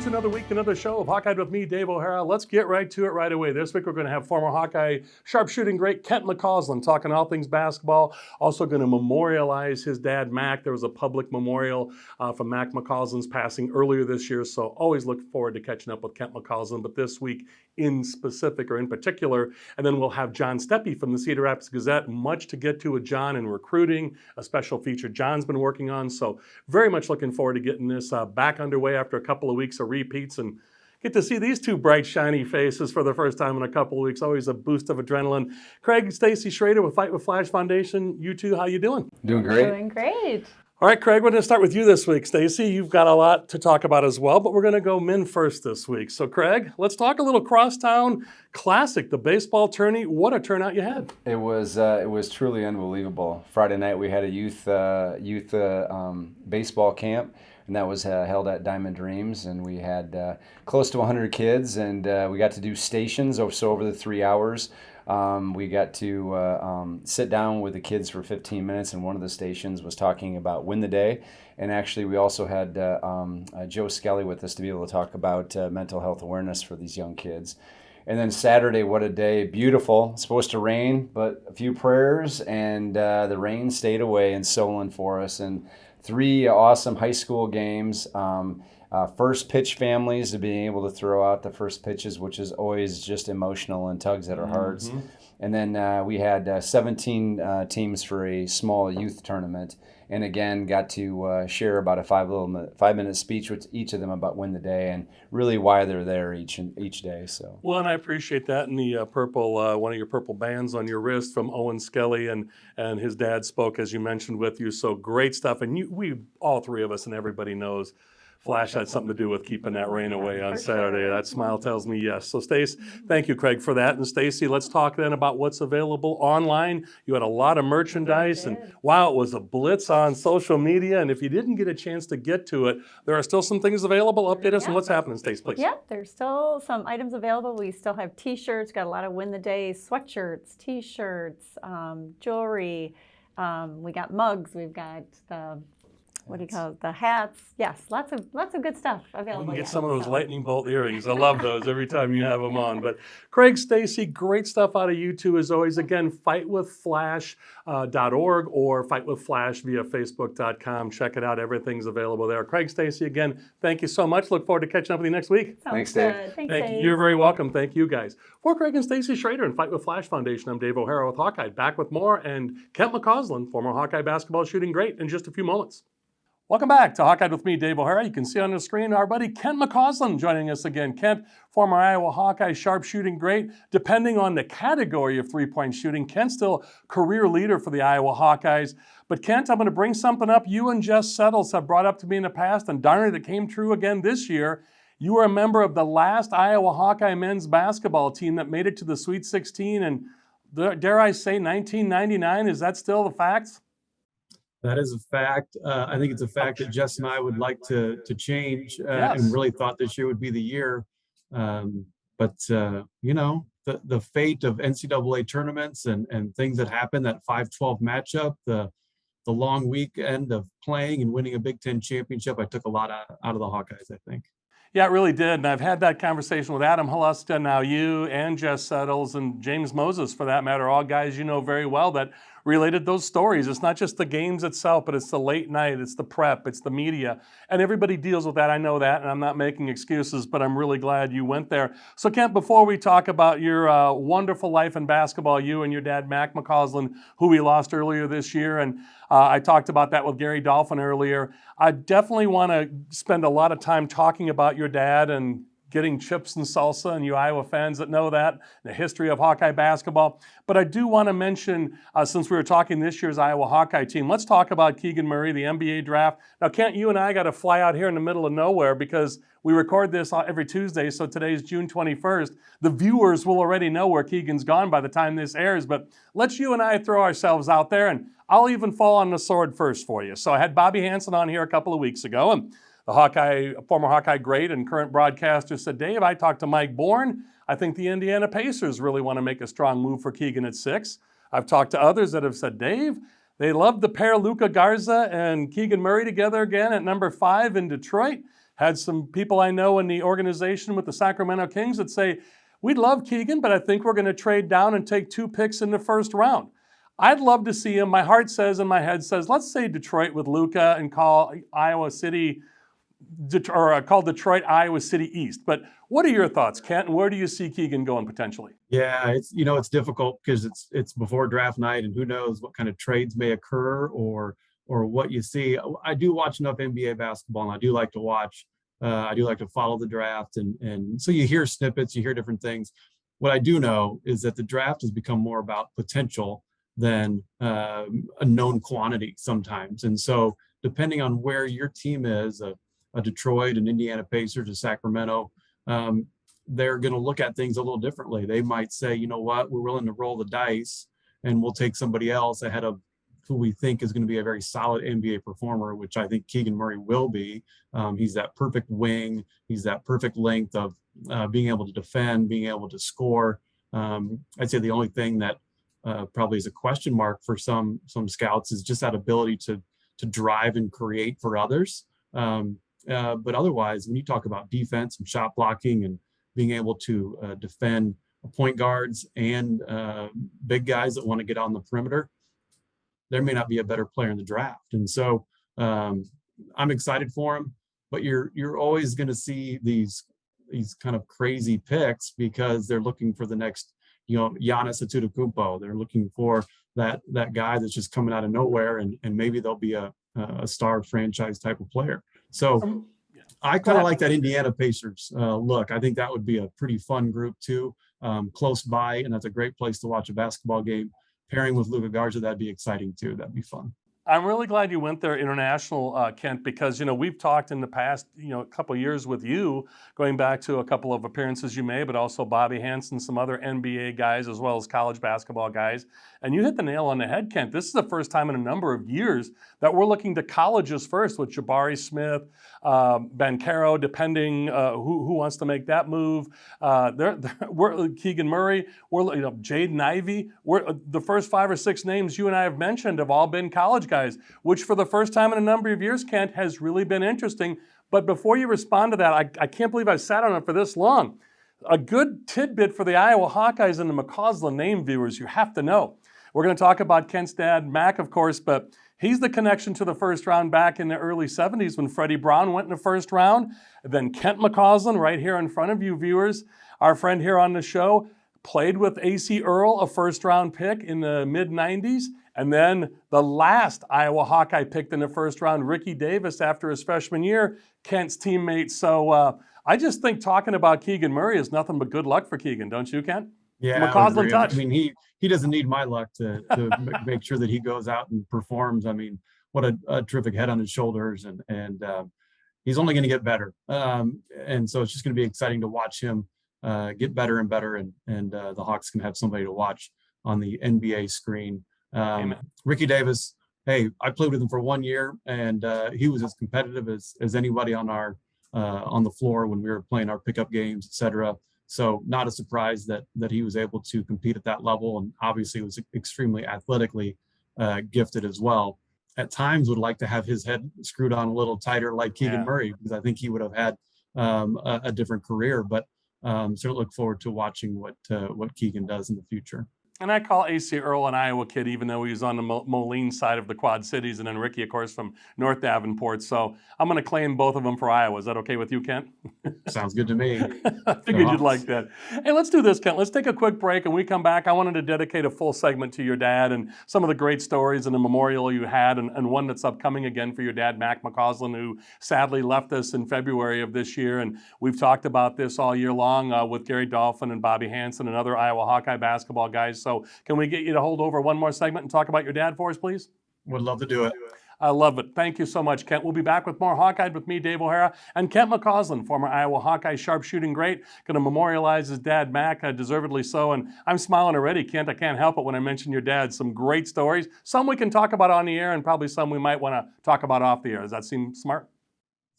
welcome to another week, another show of Hawkeyed with me, Dave O'Hara. Let's get right to it right away. This week we're going to have former Hawkeye sharpshooting great Kent McCausland talking all things basketball. Also going to memorialize his dad, Mac. There was a public memorial for Mac McCausland's passing earlier this year, so always look forward to catching up with Kent McCausland, but this week in specific or in particular. And then we'll have John Steppe from the Cedar Rapids Gazette. Much to get to with John in recruiting, a special feature John's been working on. So very much looking forward to getting this back underway after a couple of weeks of repeats and get to see these two bright, shiny faces for the first time in a couple of weeks. Always a boost of adrenaline. Craig and Stacy Schroeder with Fight with Flash Foundation. You two, how you doing? Doing great. Doing great. All right, Craig, we're going to start with you this week. Stacy, you've got a lot to talk about as well, but we're going to go men first this week. So, Craig, let's talk a little Crosstown Classic, the baseball tourney. What a turnout you had. It was truly unbelievable. Friday night we had a youth baseball camp, and that was held at Diamond Dreams, and we had close to 100 kids, and we got to do stations. So over the 3 hours, we got to sit down with the kids for 15 minutes, and one of the stations was talking about Win the Day. And actually, we also had Joe Skelly with us to be able to talk about mental health awareness for these young kids. And then Saturday, what a day. Beautiful. It's supposed to rain, but a few prayers, and the rain stayed away in Solon for us. And 3 awesome high school games. First pitch families, to being able to throw out the first pitches, which is always just emotional and tugs at our hearts. Mm-hmm. And then we had 17 teams for a small youth tournament, and again got to share about a 5-minute speech with each of them about Win the Day and really why they're there each day. So well, and I appreciate that. And the purple, one of your purple bands on your wrist from Owen Skelly, and his dad spoke, as you mentioned, with you. So great stuff. And we all three of us, and everybody knows, Flash had something to do with keeping that rain away on Saturday. That smile tells me yes. So, Stace, thank you, Craig, for that. And, Stacy, let's talk then about what's available online. You had a lot of merchandise, and wow, it was a blitz on social media. And if you didn't get a chance to get to it, there are still some things available. Update us on what's happening, Stace, please. Yeah, there's still some items available. We still have T-shirts, got a lot of Win the Day sweatshirts, T-shirts, jewelry. We got mugs. We've got the... What do you call it? The hats. Yes, lots of good stuff available. You can get some of those lightning bolt earrings. I love those every time you have them on. But Craig, Stacy, great stuff out of you two as always. Again, fightwithflash.org or fightwithflash via facebook.com. Check it out. Everything's available there. Craig, Stacy, again, thank you so much. Look forward to catching up with you next week. Thanks, Dave. Thanks, Dave. You're very welcome. Thank you, guys. For Craig and Stacy Schroeder and Fight with Flash Foundation, I'm Dave O'Hara with Hawkeye. Back with more, and Kent McCausland, former Hawkeye basketball shooting great, in just a few moments. Welcome back to Hawkeyed with me, Dave O'Hara. You can see on the screen our buddy Kent McCausland joining us again. Kent, former Iowa Hawkeye sharpshooting great. Depending on the category of three-point shooting, Kent's still career leader for the Iowa Hawkeyes. But Kent, I'm going to bring something up you and Jess Settles have brought up to me in the past, and darn it, it came true again this year. You were a member of the last Iowa Hawkeye men's basketball team that made it to the Sweet 16, and dare I say 1999, is that still the facts? That is a fact. I think it's a fact that Jess and I would like to change, and really thought this year would be the year. But you know, the fate of NCAA tournaments and things that happen, that 5-12 matchup, the long weekend of playing and winning a Big Ten championship, I took a lot out of the Hawkeyes, I think. Yeah, it really did. And I've had that conversation with Adam Haluska, now you, and Jess Settles, and James Moses, for that matter, all guys you know very well that related those stories. It's not just the games itself, but it's the late night, it's the prep, it's the media. And everybody deals with that. I know that, and I'm not making excuses, but I'm really glad you went there. So, Kent, before we talk about your wonderful life in basketball, you and your dad, Mac McCausland, who we lost earlier this year, and I talked about that with Gary Dolphin earlier. I definitely want to spend a lot of time talking about your dad and getting chips and salsa, and you Iowa fans that know that, the history of Hawkeye basketball. But I do want to mention, since we were talking this year's Iowa Hawkeye team, let's talk about Keegan Murray, the NBA draft. Now, Kent, you and I got to fly out here in the middle of nowhere because we record this every Tuesday, so today's June 21st. The viewers will already know where Keegan's gone by the time this airs, but let's you and I throw ourselves out there, and I'll even fall on the sword first for you. So I had Bobby Hansen on here a couple of weeks ago, and the former Hawkeye great and current broadcaster said, Dave, I talked to Mike Bourne. I think the Indiana Pacers really want to make a strong move for Keegan at 6. I've talked to others that have said, Dave, they love the pair Luka Garza and Keegan Murray together again at number 5 in Detroit. Had some people I know in the organization with the Sacramento Kings that say, we'd love Keegan, but I think we're going to trade down and take 2 picks in the first round. I'd love to see him. My heart says and my head says, let's say Detroit with Luka and call Iowa City, or call Detroit Iowa City East. But what are your thoughts, Kent? And where do you see Keegan going potentially? Yeah, it's difficult because it's before draft night, and who knows what kind of trades may occur or what you see. I do watch enough NBA basketball, and I do like to watch. I do like to follow the draft, and so you hear snippets, you hear different things. What I do know is that the draft has become more about potential than a known quantity sometimes. And so depending on where your team is, a Detroit, an Indiana Pacers, a Sacramento, they're going to look at things a little differently. They might say, you know what, we're willing to roll the dice and we'll take somebody else ahead of who we think is going to be a very solid NBA performer, which I think Keegan Murray will be. He's that perfect wing. He's that perfect length of being able to defend, being able to score. I'd say the only thing that probably is a question mark for some scouts is just that ability to drive and create for others. But otherwise, when you talk about defense and shot blocking and being able to defend point guards and big guys that want to get on the perimeter, there may not be a better player in the draft. And so I'm excited for him, but you're always going to see these kind of crazy picks because they're looking for the next, Giannis Antetokounmpo. They're looking for that guy that's just coming out of nowhere, and maybe they'll be a star franchise type of player. So I kind of like that Indiana Pacers look. I think that would be a pretty fun group too, close by, and that's a great place to watch a basketball game. Pairing with Luka Garza, that'd be exciting too. That'd be fun. I'm really glad you went there international, Kent, because, we've talked in the past, a couple of years with you, going back to a couple of appearances you made, but also Bobby Hansen, some other NBA guys, as well as college basketball guys. And you hit the nail on the head, Kent. This is the first time in a number of years that we're looking to colleges first with Jabari Smith, Banchero, depending who wants to make that move. We're Keegan Murray, Jaden Ivey. The first 5 or 6 names you and I have mentioned have all been college guys, which for the first time in a number of years, Kent, has really been interesting. But before you respond to that, I can't believe I've sat on it for this long. A good tidbit for the Iowa Hawkeyes and the McCausland name viewers you have to know. We're going to talk about Kent's dad, Mac, of course, but he's the connection to the first round back in the early 70s when Freddie Brown went in the first round. Then Kent McCausland, right here in front of you viewers, our friend here on the show, played with A.C. Earl, a first-round pick in the mid-90s. And then the last Iowa Hawkeye picked in the first round, Ricky Davis, after his freshman year, Kent's teammate. So I just think talking about Keegan Murray is nothing but good luck for Keegan, don't you, Kent? Yeah, McCausland touch. I mean, he doesn't need my luck to make sure that he goes out and performs. I mean, what a terrific head on his shoulders, and he's only going to get better. And so it's just going to be exciting to watch him get better and better, and the Hawks can have somebody to watch on the NBA screen. Ricky Davis, hey, I played with him for 1 year, and he was as competitive as anybody on the floor when we were playing our pickup games, etc. So not a surprise that he was able to compete at that level, and obviously was extremely athletically gifted as well. At times would like to have his head screwed on a little tighter like Keegan Murray, because I think he would have had a different career, but certainly look forward to watching what Keegan does in the future. And I call A.C. Earl an Iowa kid, even though he's on the Moline side of the Quad Cities, and then Ricky, of course, from North Davenport. So I'm going to claim both of them for Iowa. Is that okay with you, Kent? Sounds good to me. I figured you'd like that. Hey, let's do this, Kent. Let's take a quick break, and we come back. I wanted to dedicate a full segment to your dad and some of the great stories and the memorial you had, and one that's upcoming again for your dad, Mac McCausland, who sadly left us in February of this year. And we've talked about this all year long with Gary Dolphin and Bobby Hansen and other Iowa Hawkeye basketball guys. So can we get you to hold over one more segment and talk about your dad for us, please? Would love to do it. I love it. Thank you so much, Kent. We'll be back with more Hawkeyed with me, Dave O'Hara, and Kent McCausland, former Iowa Hawkeye sharpshooting great, going to memorialize his dad, Mac, deservedly so. And I'm smiling already, Kent. I can't help it when I mention your dad. Some great stories. Some we can talk about on the air, and probably some we might want to talk about off the air. Does that seem smart?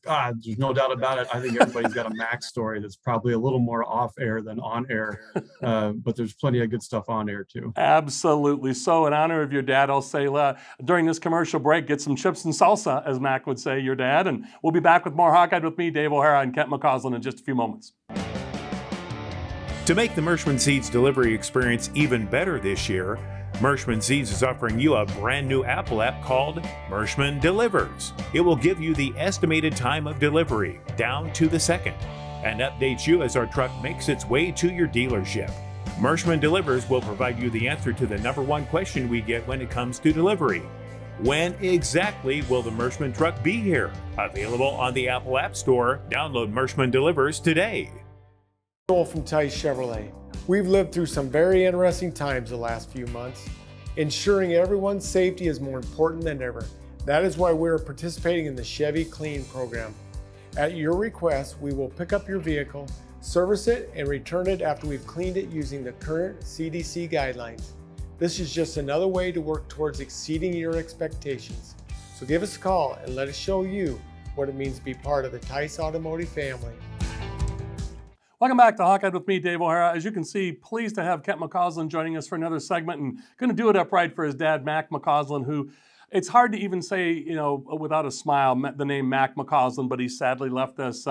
God, there's no doubt about it. I think everybody's got a Mac story that's probably a little more off air than on air, but there's plenty of good stuff on air too. Absolutely. So in honor of your dad, I'll say during this commercial break, get some chips and salsa, as Mac would say, your dad. And we'll be back with more Hawkeyed with me, Dave O'Hara, and Kent McCausland in just a few moments. To make the Mershman Seeds delivery experience even better this year, Mershman Seeds is offering you a brand new Apple app called Mershman Delivers. It will give you the estimated time of delivery down to the second and updates you as our truck makes its way to your dealership. Mershman Delivers will provide you the answer to the number one question we get when it comes to delivery. When exactly will the Mershman truck be here? Available on the Apple App Store. Download Mershman Delivers today. Joel from Tice Chevrolet. We've lived through some very interesting times the last few months. Ensuring everyone's safety is more important than ever. That is why we're participating in the Chevy Clean program. At your request, we will pick up your vehicle, service it, and return it after we've cleaned it using the current CDC guidelines. This is just another way to work towards exceeding your expectations. So give us a call and let us show you what it means to be part of the Tice Automotive family. Welcome back to Hawkeyed with me, Dave O'Hara. As you can see, pleased to have Kent McCausland joining us for another segment, and going to do it upright for his dad, Mac McCausland, who it's hard to even say, without a smile, the name Mac McCausland, but he sadly left us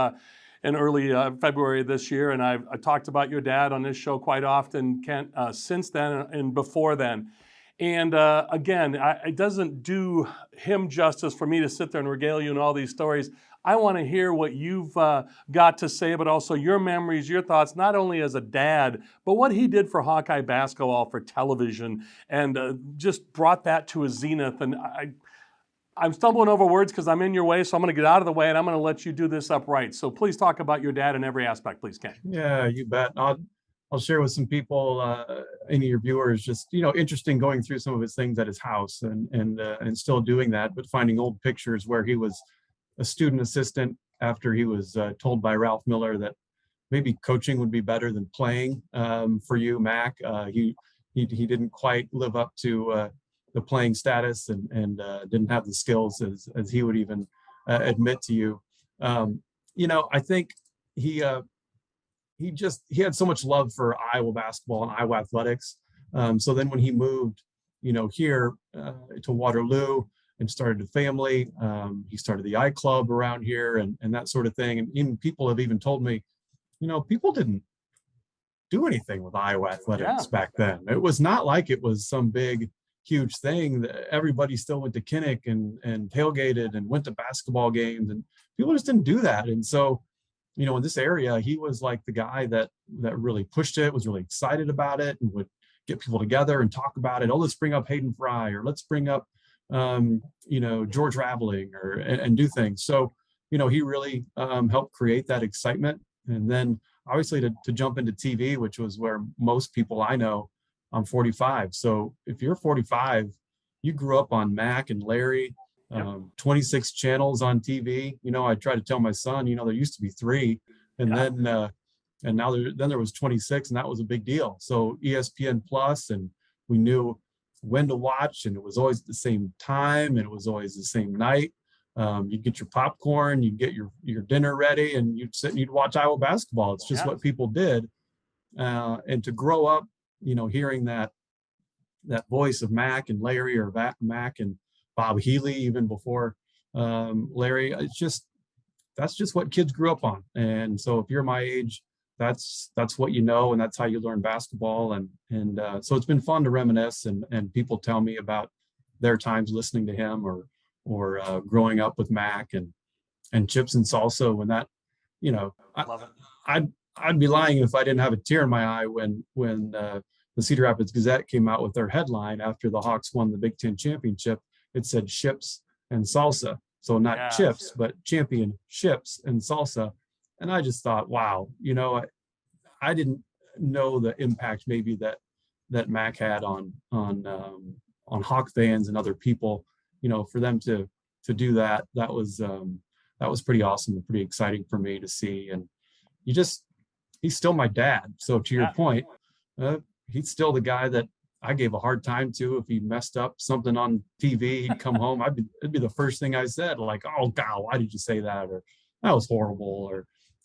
in early February this year. And I talked about your dad on this show quite often, Kent, since then and before then. And again, it doesn't do him justice for me to sit there and regale you in all these stories. I want to hear what you've got to say, but also your memories, your thoughts, not only as a dad, but what he did for Hawkeye basketball, for television, and just brought that to a zenith. And I'm stumbling over words because I'm in your way, so I'm going to get out of the way, and I'm going to let you do this upright. So please talk about your dad in every aspect, please, Ken. Yeah, you bet. I'll share with some people, any of your viewers, just interesting going through some of his things at his house, and still doing that, but finding old pictures where he was a student assistant after he was told by Ralph Miller that maybe coaching would be better than playing for you, Mac. He didn't quite live up to the playing status and didn't have the skills as he would even admit to you. I think he had so much love for Iowa basketball and Iowa athletics. So then when he moved, here to Waterloo, and started a family. He started the I Club around here and that sort of thing. And even people have even told me, people didn't do anything with Iowa athletics back then. It was not like it was some big, huge thing. Everybody still went to Kinnick and tailgated and went to basketball games, and people just didn't do that. And so, in this area, he was like the guy that really pushed it, was really excited about it, and would get people together and talk about it. Oh, let's bring up Hayden Fry, or let's bring up George Raveling, and do things. So, he really helped create that excitement. And then obviously to jump into TV, which was where most people I know, I'm 45. So if you're 45, you grew up on Mac and Larry, 26 channels on TV. I try to tell my son, there used to be 3, and then now there was 26, and that was a big deal. So ESPN Plus, and we knew when to watch, and it was always the same time, and it was always the same night. You'd get your popcorn, you'd get your dinner ready, and you'd sit and you'd watch Iowa basketball. It's just what people did. And to grow up, hearing that voice of Mac and Larry, or Mac and Bob Healy, even before Larry, that's just what kids grew up on. And so if you're my age, that's what and that's how you learn basketball. And so it's been fun to reminisce, and people tell me about their times listening to him, or growing up with Mac and chips and salsa. When that, Love it. I'd be lying if I didn't have a tear in my eye when the Cedar Rapids Gazette came out with their headline after the Hawks won the Big Ten championship. It said chips and salsa. So not chips, but championships and salsa. And I just thought, wow, I didn't know the impact maybe that Mac had on Hawk fans and other people. For them to do that was pretty awesome and pretty exciting for me to see. And he's still my dad. So to your point, he's still the guy that I gave a hard time to. If he messed up something on TV, he'd come home. It'd be the first thing I said, like, "Oh God, why did you say that?" Or that was horrible,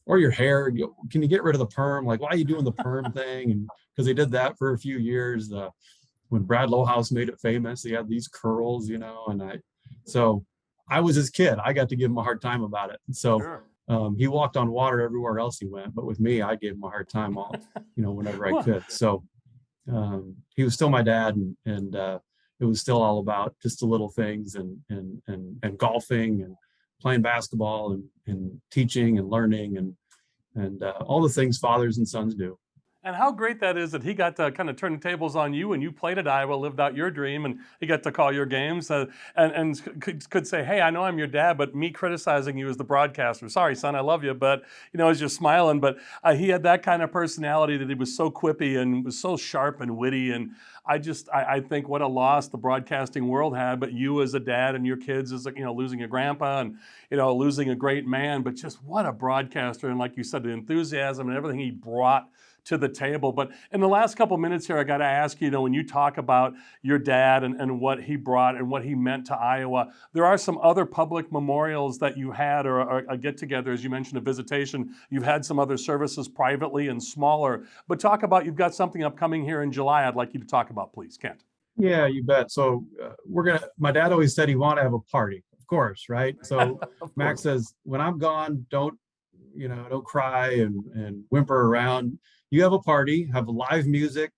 or your hair, can you get rid of the perm? Like, why are you doing the perm thing? And because they did that for a few years, when Brad Lowhouse made it famous, he had these curls, and so I was his kid. I got to give him a hard time about it. And so Sure. he walked on water everywhere else he went, but with me, I gave him a hard time whenever I could. So he was still my dad, and it was still all about just the little things and golfing and playing basketball and teaching and learning and all the things fathers and sons do. And how great that is that he got to kind of turn the tables on you, and you played at Iowa, lived out your dream, and he got to call your games and could say, hey, I know I'm your dad, but me criticizing you as the broadcaster. Sorry, son, I love you, but as you're smiling. But he had that kind of personality that he was so quippy and was so sharp and witty. And I think what a loss the broadcasting world had, but you as a dad and your kids as losing a grandpa and losing a great man, but just what a broadcaster. And like you said, the enthusiasm and everything he brought to the table. But in the last couple minutes here, I got to ask you, when you talk about your dad and what he brought and what he meant to Iowa, there are some other public memorials that you had or a get-together, as you mentioned, a visitation. You've had some other services privately and smaller. But talk about, you've got something upcoming here in July I'd like you to talk about, please, Kent. Yeah, you bet. So my dad always said he wanted to have a party, of course, right? So Max says, when I'm gone, don't cry and whimper around. You have a party, have live music,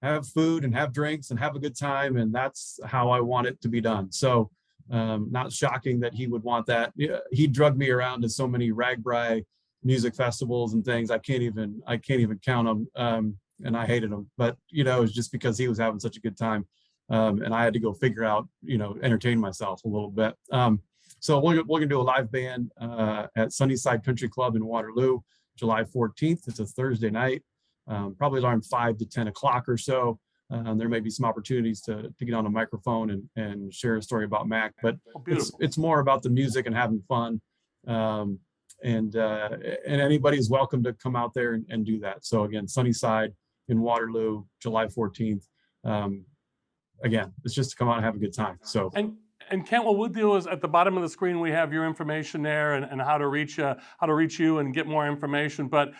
have food and have drinks and have a good time. And that's how I want it to be done. So not shocking that he would want that. He drugged me around to so many RAGBRAI music festivals and things. I can't even count them. And I hated them, but it was just because he was having such a good time. And I had to go figure out, entertain myself a little bit. So we're gonna do a live band at Sunnyside Country Club in Waterloo, July 14th. It's a Thursday night, probably around 5 to 10 o'clock or so. There may be some opportunities to get on a microphone and share a story about Mac, but it's more about the music and having fun. And anybody is welcome to come out there and do that. So again, Sunnyside in Waterloo, July 14th. Again, it's just to come out and have a good time. So. And Kent, what we'll do is at the bottom of the screen, we have your information there and how to reach you and get more information. But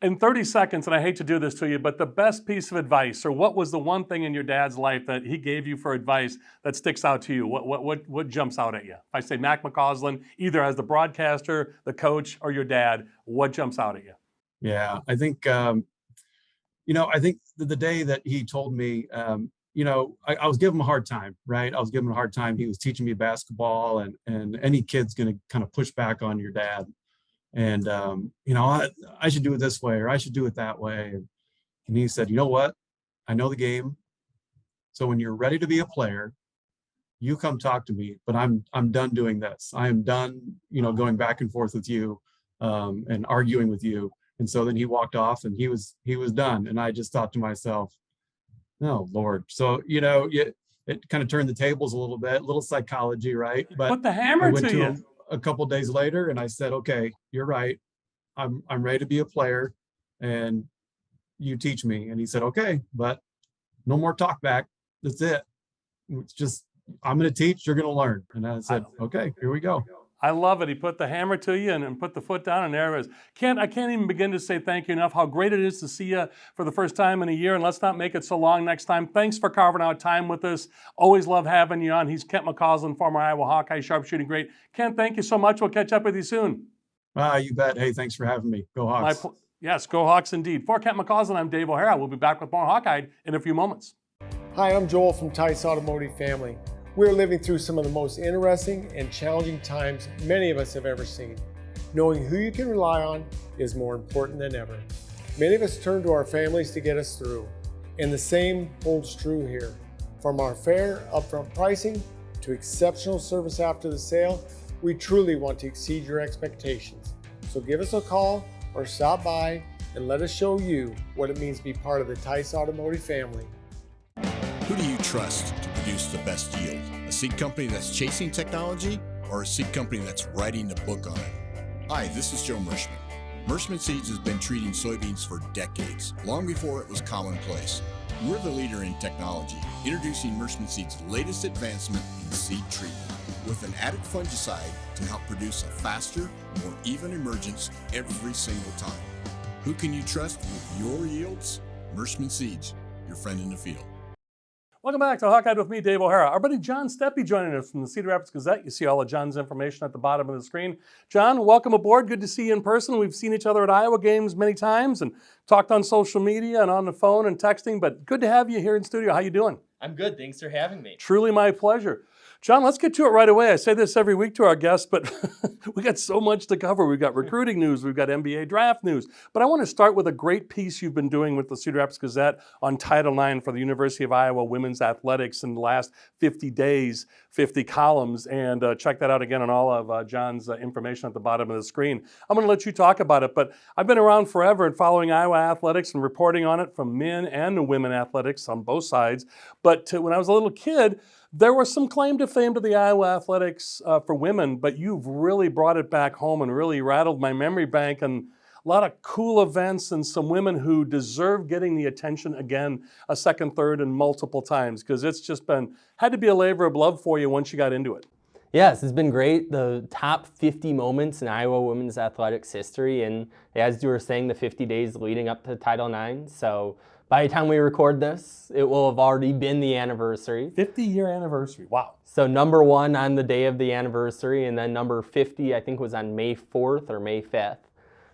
in 30 seconds, and I hate to do this to you, but the best piece of advice, or what was the one thing in your dad's life that he gave you for advice that sticks out to you? What jumps out at you? If I say Mac McCausland, either as the broadcaster, the coach, or your dad, what jumps out at you? Yeah, I think, I think the day that he told me, I was giving him a hard time, right? I was giving him a hard time. He was teaching me basketball, and any kid's going to kind of push back on your dad. And, I should do it this way, or I should do it that way. And he said, you know what? I know the game. So when you're ready to be a player, you come talk to me, but I'm done doing this. I am done, going back and forth with you and arguing with you. And so then he walked off and he was done. And I just thought to myself, oh, Lord. So, it kind of turned the tables a little psychology, right? But put the hammer I went to to you. him a couple of days later and I said, okay, you're right. I'm ready to be a player and you teach me. And he said, okay, but no more talk back. That's it. It's just, I'm going to teach, you're going to learn. And I said, okay, here we go. I love it. He put the hammer to you and put the foot down, and there it is. Kent, I can't even begin to say thank you enough. How great it is to see you for the first time in a year, and let's not make it so long next time. Thanks for carving out time with us. Always love having you on. He's Kent McCausland, former Iowa Hawkeye sharpshooting great. Kent, thank you so much. We'll catch up with you soon. You bet. Hey, thanks for having me. Go Hawks. Yes, go Hawks indeed. For Kent McCausland, I'm Dave O'Hara. We'll be back with more Hawkeyed in a few moments. Hi, I'm Joel from Tice Automotive Family. We're living through some of the most interesting and challenging times many of us have ever seen. Knowing who you can rely on is more important than ever. Many of us turn to our families to get us through, and the same holds true here. From our fair upfront pricing to exceptional service after the sale, we truly want to exceed your expectations. So give us a call or stop by and let us show you what it means to be part of the Tice Automotive family. Who do you trust to produce the best yield? A seed company that's chasing technology or a seed company that's writing the book on it? Hi, this is Joe Mershman. Mershman Seeds has been treating soybeans for decades, long before it was commonplace. We're the leader in technology, introducing Mershman Seeds' latest advancement in seed treatment. with an added fungicide to help produce a faster, more even emergence every single time. Who can you trust with your yields? Mershman Seeds, your friend in the field. Welcome back to Hawkeyed with me, Dave O'Hara. Our buddy John Steppe joining us from the Cedar Rapids Gazette. You see all of John's information at the bottom of the screen. John, welcome aboard. Good to see you in person. We've seen each other at Iowa games many times and talked on social media and on the phone and texting, but good to have you here in studio. How you doing? I'm good. Thanks for having me. Truly my pleasure. John, let's get to it right away. I say this every week to our guests, but we got so much to cover. We've got recruiting news, we've got NBA draft news, but I want to start with a great piece you've been doing with the Cedar Rapids Gazette on Title IX for the University of Iowa women's athletics in the last 50 days, 50 columns, and check that out again on all of John's information at the bottom of the screen. I'm going to let you talk about it, but I've been around forever and following Iowa athletics and reporting on it from men and women athletics on both sides. But when I was a little kid, there was some claim to fame to the Iowa athletics for women, but you've really brought it back home and really rattled my memory bank, and a lot of cool events and some women who deserve getting the attention again, a second, third, and multiple times, because it's just had to be a labor of love for you once you got into it. Yes, it's been great. The top 50 moments in Iowa women's athletics history, and as you were saying, the 50 days leading up to Title IX. So by the time we record this, it will have already been the anniversary. 50-year anniversary, wow. So number 1 on the day of the anniversary, and then number 50, I think, was on May 4th or May 5th.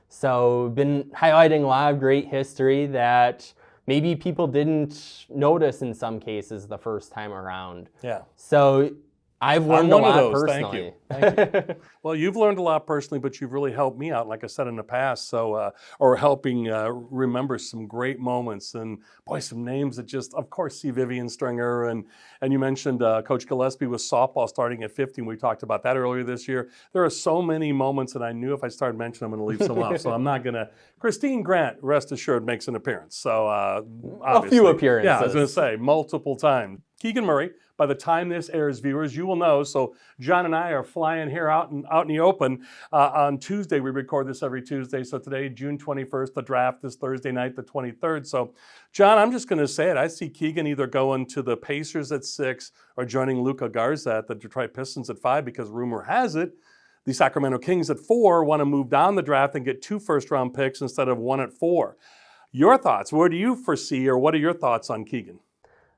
So been highlighting a lot of great history that maybe people didn't notice in some cases the first time around. Yeah. So I've learned a lot Thank personally. you. Thank you. Well, you've learned a lot personally, but you've really helped me out, like I said in the past. So, or helping remember some great moments, and boy, some names that just, of course, see Vivian Stringer, and you mentioned Coach Gillespie with softball starting at 50. And we talked about that earlier this year. There are so many moments, and I knew if I started mentioning, I'm going to leave some off. So I'm not going to. Christine Grant, rest assured, makes an appearance. So a few appearances. Yeah, I was going to say multiple times. Keegan Murray. By the time this airs, viewers, you will know. So John and I are flying here out in the open on Tuesday. We record this every Tuesday. So today, June 21st, the draft is Thursday night, the 23rd. So, John, I'm just going to say it. I see Keegan either going to the Pacers at 6 or joining Luka Garza at the Detroit Pistons at 5, because rumor has it the Sacramento Kings at 4 want to move down the draft and get 2 first-round picks instead of 1 at 4. Your thoughts? Where do you foresee, or what are your thoughts on Keegan?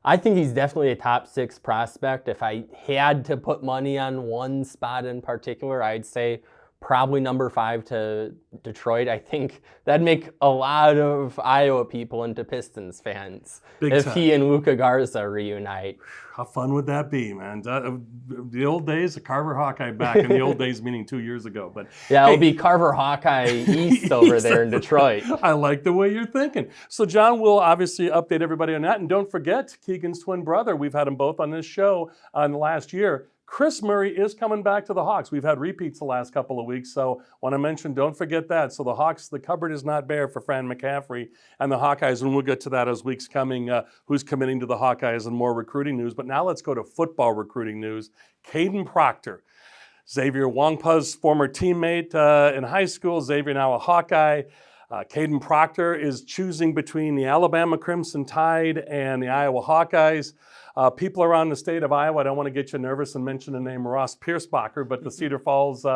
I think he's definitely a top 6 prospect. If I had to put money on one spot in particular, I'd say probably number 5 to Detroit. I think that'd make a lot of Iowa people into Pistons fans if he and Luka Garza reunite. How fun would that be, man? The old days, the Carver Hawkeye back in the old days, meaning 2 years ago. But yeah, it'll be Carver Hawkeye East over there in Detroit. I like the way you're thinking. So, John, we'll obviously update everybody on that. And don't forget, Keegan's twin brother, we've had them both on this show in the last year. Chris Murray is coming back to the Hawks. We've had repeats the last couple of weeks, so want to mention, don't forget that. So the Hawks, the cupboard is not bare for Fran McCaffrey and the Hawkeyes, and we'll get to that as weeks coming, who's committing to the Hawkeyes and more recruiting news. But now let's go to football recruiting news. Caden Proctor, Xavier Wongpa's former teammate in high school. Xavier now a Hawkeye. Caden Proctor is choosing between the Alabama Crimson Tide and the Iowa Hawkeyes. People around the state of Iowa, I don't want to get you nervous and mention the name Ross Piersbacher, but the Cedar Falls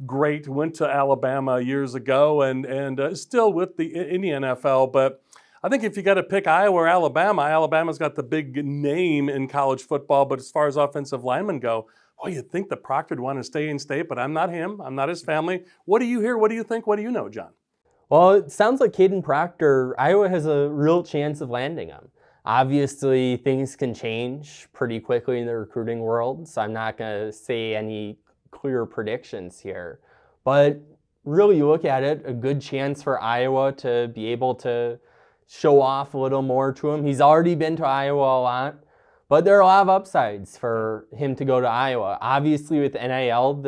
great went to Alabama years ago and still with in the NFL. But I think if you got to pick Iowa or Alabama, Alabama's got the big name in college football, but as far as offensive linemen go, well, you'd think that Proctor would want to stay in state, but I'm not him. I'm not his family. What do you hear? What do you think? What do you know, John? Well, it sounds like Caden Proctor, Iowa has a real chance of landing him. Obviously, things can change pretty quickly in the recruiting world, so I'm not going to say any clear predictions here. But really, you look at it, a good chance for Iowa to be able to show off a little more to him. He's already been to Iowa a lot, but there are a lot of upsides for him to go to Iowa. Obviously, with NIL,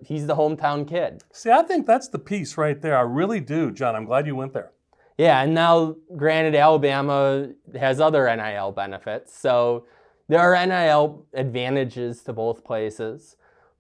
he's the hometown kid. See, I think that's the piece right there. I really do, John. I'm glad you went there. Yeah, and now, granted, Alabama has other NIL benefits, so there are NIL advantages to both places.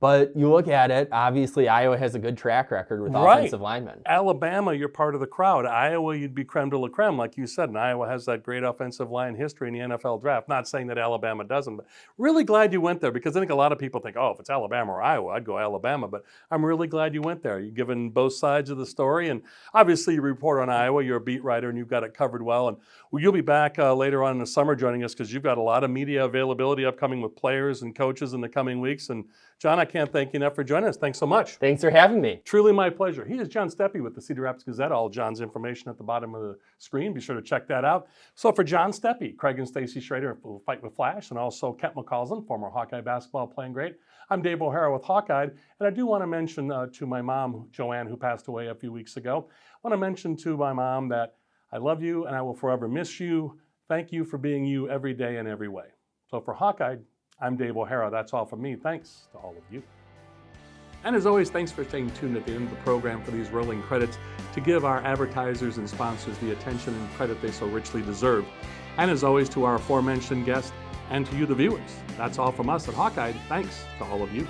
But you look at it, obviously Iowa has a good track record with Right. offensive linemen. Alabama, you're part of the crowd. Iowa, you'd be creme de la creme, like you said. And Iowa has that great offensive line history in the NFL draft. Not saying that Alabama doesn't, but really glad you went there, because I think a lot of people think, oh, if it's Alabama or Iowa, I'd go Alabama. But I'm really glad you went there. You've given both sides of the story. And obviously you report on Iowa. You're a beat writer and you've got it covered well. And you'll be back later on in the summer joining us, because you've got a lot of media availability upcoming with players and coaches in the coming weeks. And John, I can't thank you enough for joining us. Thanks so much. Thanks for having me. Truly my pleasure. He is John Steppe with the Cedar Rapids Gazette. All John's information at the bottom of the screen. Be sure to check that out. So for John Steppe, Craig and Stacy Schroeder will Fight with Flash, and also Kent McCausland, former Hawkeye basketball playing great. I'm Dave O'Hara with Hawkeyed, and I do want to mention to my mom, Joanne, who passed away a few weeks ago, I want to mention to my mom that I love you and I will forever miss you. Thank you for being you every day in every way. So for Hawkeyed, I'm Dave O'Hara. That's all from me. Thanks to all of you. And as always, thanks for staying tuned at the end of the program for these rolling credits to give our advertisers and sponsors the attention and credit they so richly deserve. And as always, to our aforementioned guests and to you, the viewers. That's all from us at Hawkeyed. Thanks to all of you.